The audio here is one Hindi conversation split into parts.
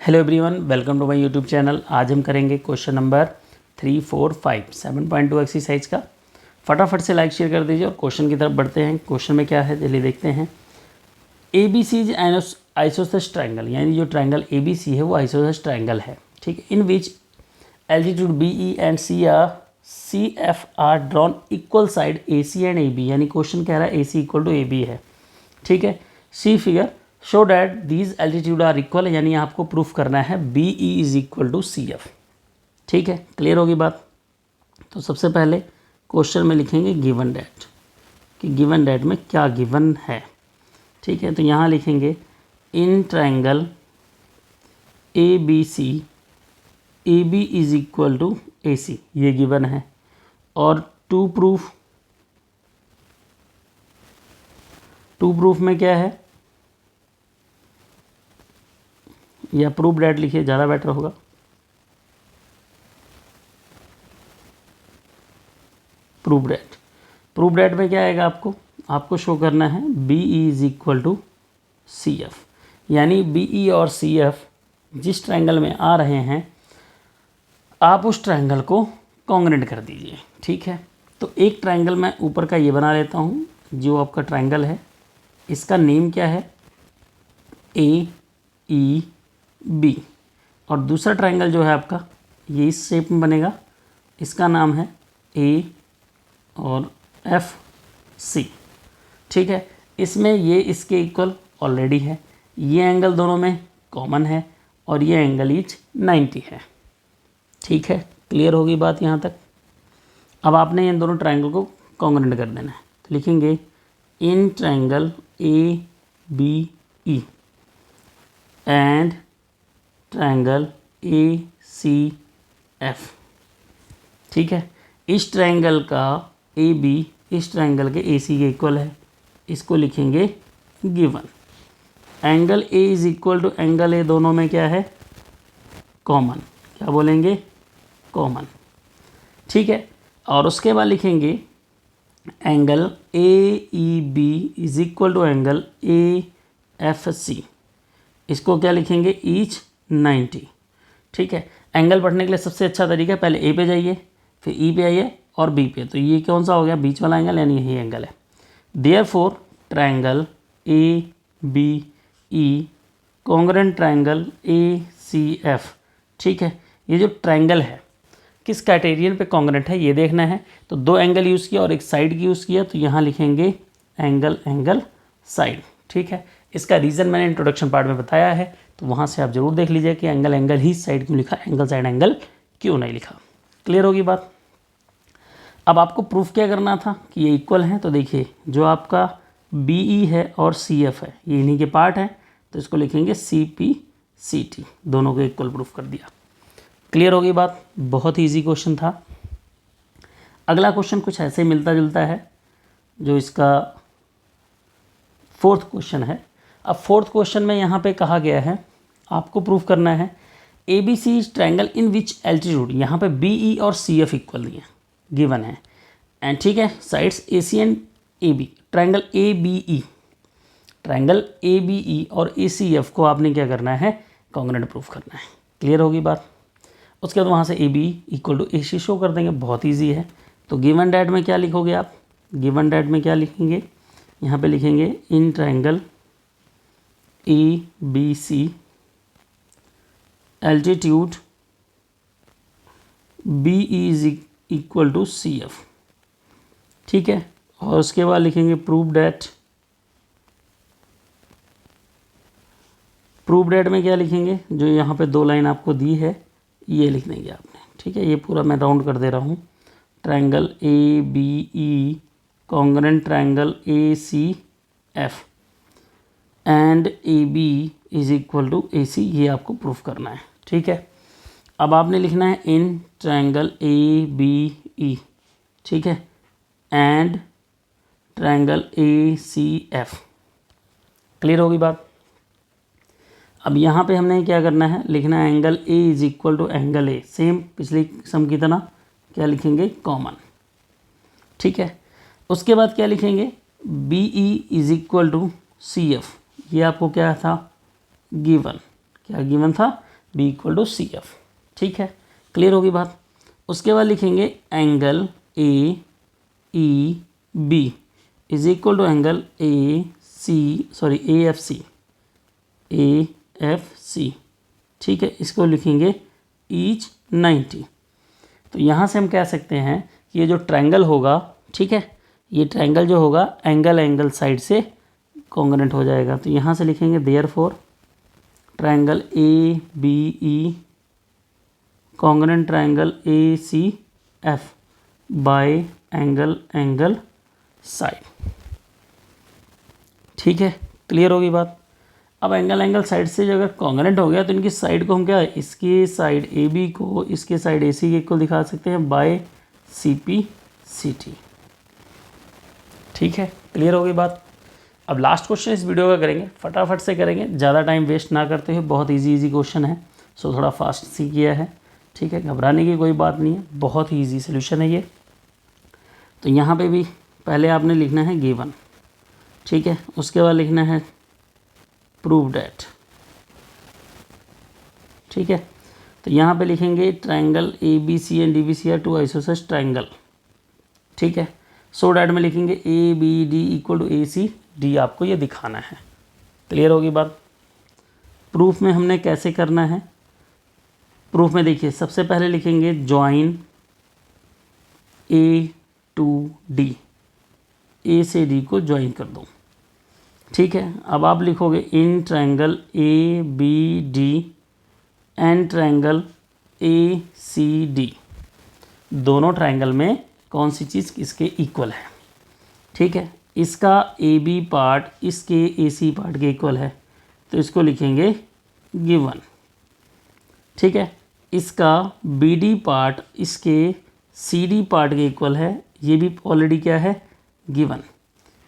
Hello everyone, welcome to my YouTube channel. आज हम करेंगे क्वेश्चन नंबर 3, 4, 5 7.2 एक्सरसाइज का। फटाफट से लाइक शेयर कर दीजिए और क्वेश्चन की तरफ बढ़ते हैं। क्वेश्चन में क्या है चलिए देखते हैं। A B C is isosceles triangle, यानी जो ट्रायंगल ए बी सी है वो आइसोसेलेस ट्रायंगल है, ठीक है। In which altitude B E and C F are drawn equal side A C and A B, यानी क्वेश्चन कह रहा है A C equal to A B है, ठीक है। See figure show that these altitudes are equal, यानी आपको प्रूफ करना है B E is equal to C F, ठीक है। क्लियर होगी बात। तो सबसे पहले क्वेश्चन में लिखेंगे गिवन डैट, कि गिवन डैट में क्या गिवन है, ठीक है। तो यहाँ लिखेंगे in triangle A B C A B is equal to A C, ये गिवन है। और टू प्रूफ में क्या है, या प्रूफ डैट लिखिए, ज़्यादा बेटर होगा। प्रूफ डैट में क्या आएगा, आपको शो करना है B E is equal to C F, यानी बी ई और सी एफ जिस ट्रायंगल में आ रहे हैं आप उस ट्रायंगल को कॉन्ग्रुएंट कर दीजिए, ठीक है। तो एक ट्रायंगल मैं ऊपर का ये बना लेता हूँ, जो आपका ट्रायंगल है इसका नेम क्या है, ए ई बी। और दूसरा ट्रायंगल जो है आपका ये इस शेप में बनेगा, इसका नाम है ए और एफ सी, ठीक है। इसमें ये इसके इक्वल ऑलरेडी है, ये एंगल दोनों में कॉमन है और ये एंगल इज 90 है, ठीक है। क्लियर होगी बात यहाँ तक। अब आपने इन दोनों ट्रायंगल को कॉन्ग्रुएंट कर देना है। तो लिखेंगे in triangle A B E and triangle A C F, ठीक है। इस ट्रायंगल का ए बी इस ट्रायंगल के ए सी के इक्वल है, इसको लिखेंगे given. Angle A is equal to angle A, दोनों में क्या है, कॉमन, क्या बोलेंगे, कॉमन, ठीक है। और उसके बाद लिखेंगे angle A E B is equal to angle A F C, इसको क्या लिखेंगे, ईच 90, ठीक है। एंगल पढ़ने के लिए सबसे अच्छा तरीका है, पहले ए पे जाइए फिर ई पे आइए और बी पे। तो ये कौन सा हो गया, बीच वाला एंगल, यानी यही एंगल है। Therefore triangle A B E congruent triangle A C F, ठीक है। ये जो ट्रायंगल है किस क्राइटेरियन पे कॉन्ग्रुएंट है ये देखना है। तो दो एंगल यूज़ किया और एक साइड की यूज़ किया, तो यहाँ लिखेंगे एंगल साइड, ठीक है। इसका रीज़न मैंने इंट्रोडक्शन पार्ट में बताया है, तो वहाँ से आप ज़रूर देख लीजिए कि एंगल ही साइड क्यों लिखा, एंगल साइड एंगल क्यों नहीं लिखा। क्लियर होगी बात। अब आपको प्रूफ क्या करना था कि ये इक्वल हैं। तो देखिए जो आपका बी ई है और सी एफ है ये इन्हीं के पार्ट हैं, तो इसको लिखेंगे सी पी सी टी, दोनों को इक्वल प्रूफ कर दिया। क्लियर होगी बात। बहुत ही ईजी क्वेश्चन था। अगला क्वेश्चन कुछ ऐसे मिलता जुलता है, जो इसका फोर्थ क्वेश्चन है। अब फोर्थ क्वेश्चन में यहाँ पे कहा गया है आपको प्रूफ करना है A B C triangle in which altitude, यहाँ पे बी ई और सी एफ इक्वल दिए गिवन है, एंड ठीक है sides A C and A B, triangle A B E और ए सी एफ को आपने क्या करना है, कॉन्ग्रुएंट प्रूफ करना है। क्लियर होगी बात। उसके बाद वहाँ से A B equal to A C show कर देंगे, बहुत ईजी है। तो गिवन डैट में क्या लिखोगे आप, गिवन डैट में क्या लिखेंगे, यहाँ पे लिखेंगे in triangle A B C altitude B is equal to C F, ठीक है। और उसके बाद लिखेंगे प्रूफ डैट में क्या लिखेंगे, जो यहाँ पे दो लाइन आपको दी है ये लिख देंगे आपने, ठीक है। ये पूरा मैं राउंड कर दे रहा हूँ। Triangle A B E congruent triangle A C F and A B is equal to A C, ये आपको प्रूफ करना है, ठीक है। अब आपने लिखना है इन ट्रायंगल ए बी ई, ठीक है, and triangle A C F. Clear होगी बात। अब यहाँ पे हमने क्या करना है, लिखना है angle A is equal to angle A, same पिछली सम की तरह क्या लिखेंगे, कॉमन, ठीक है। उसके बाद क्या लिखेंगे, B E is equal to C F, ये आपको क्या था, गिवन, क्या गिवन था, B equal to C F. ठीक है, क्लियर होगी बात। उसके बाद लिखेंगे angle A E B is equal to angle A F C. ठीक है, इसको लिखेंगे ईच 90। तो यहाँ से हम कह सकते हैं कि ये जो ट्रायंगल होगा, ठीक है, ये ट्रायंगल जो होगा एंगल साइड से कॉन्ग्रुएंट हो जाएगा। तो यहाँ से लिखेंगे therefore triangle A B E congruent triangle A C F by angle side. ठीक है, क्लियर होगी बात। अब एंगल साइड से अगर कॉन्ग्रुएंट हो गया तो इनकी साइड को हम क्या, इसकी साइड ए बी को इसके साइड ए सी के इक्वल दिखा सकते हैं by C P C T. ठीक है, क्लियर होगी बात। अब लास्ट क्वेश्चन इस वीडियो का करेंगे, फटाफट से करेंगे, ज़्यादा टाइम वेस्ट ना करते हुए। बहुत इजी क्वेश्चन है, सो थोड़ा फास्ट सी किया है। ठीक है, घबराने की कोई बात नहीं है, बहुत ही ईजी सोल्यूशन है ये। तो यहाँ पे भी पहले आपने लिखना है गिवन, ठीक है, उसके बाद लिखना है प्रूव डैट। ठीक है, तो यहाँ पे लिखेंगे triangle A B C and D B C are two isosceles triangle. ठीक है, सो डैट में लिखेंगे A B D equal to A C D, आपको ये दिखाना है। क्लियर होगी बात। प्रूफ में हमने कैसे करना है, प्रूफ में देखिए सबसे पहले लिखेंगे ज्वाइन ए टू डी, ए से डी को ज्वाइन कर दो। ठीक है, अब आप लिखोगे in triangle A B D and triangle A C D, दोनों ट्रायंगल में कौन सी चीज़ किसके इक्वल है। ठीक है, इसका ए बी पार्ट इसके ए सी पार्ट के इक्वल है, तो इसको लिखेंगे गिवन। ठीक है, इसका बी डी पार्ट इसके सी डी पार्ट के इक्वल है, ये भी ऑलरेडी क्या है, गिवन।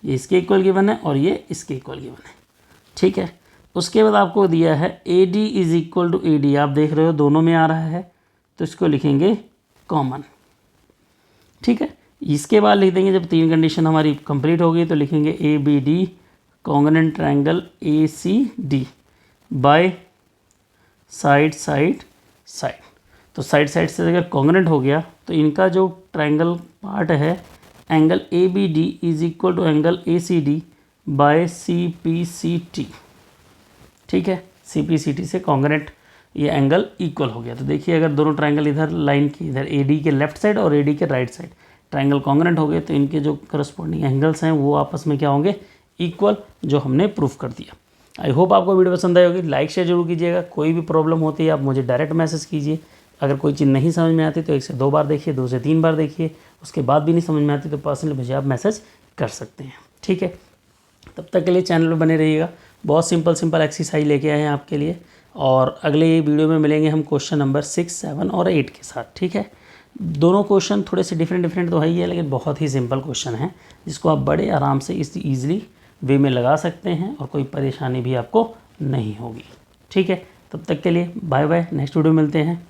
ये इसके इक्वल गिवन है और ये इसके इक्वल गिवन है। ठीक है, उसके बाद आपको दिया है A D is equal to A D, आप देख रहे हो दोनों में आ रहा है, तो इसको लिखेंगे कॉमन। ठीक है, इसके बाद लिख देंगे जब तीन कंडीशन हमारी कंप्लीट होगी तो लिखेंगे A B D congruent triangle A C D by side side side. तो साइड साइड से अगर कॉन्ग्रुएंट हो गया तो इनका जो ट्रायंगल पार्ट है angle A B D is equal to angle A C D by C P C T. ठीक है, सी पी सी टी से कॉन्ग्रुएंट ये एंगल इक्वल हो गया। तो देखिए अगर दोनों ट्रायंगल इधर लाइन की इधर ए डी के लेफ्ट साइड और ए डी के राइट साइड ट्रायंगल कॉन्ग्रुएंट हो गए तो इनके जो करस्पॉन्डिंग एंगल्स हैं वो आपस में क्या होंगे, इक्वल, जो हमने प्रूफ कर दिया। आई होप आपको वीडियो पसंद आई होगी। लाइक शेयर जरूर कीजिएगा। कोई भी प्रॉब्लम होती है आप मुझे डायरेक्ट मैसेज कीजिए। अगर कोई चीज़ नहीं समझ में आती तो 1 से 2 बार देखिए, 2 से 3 बार देखिए, उसके बाद भी नहीं समझ में आती तो पर्सनली मुझे आप मैसेज कर सकते हैं। ठीक है, तब तक के लिए चैनल पर बने रहिएगा। बहुत सिंपल एक्सरसाइज लेके आए हैं आपके लिए, और अगले वीडियो में मिलेंगे हम क्वेश्चन नंबर 6, 7 और 8 के साथ। ठीक है, दोनों क्वेश्चन थोड़े से डिफरेंट तो है ही है, लेकिन बहुत ही सिंपल क्वेश्चन है जिसको आप बड़े आराम से इस ईजिली वे में लगा सकते हैं और कोई परेशानी भी आपको नहीं होगी। ठीक है, तब तक के लिए बाय बाय, नेक्स्ट वीडियो मिलते हैं।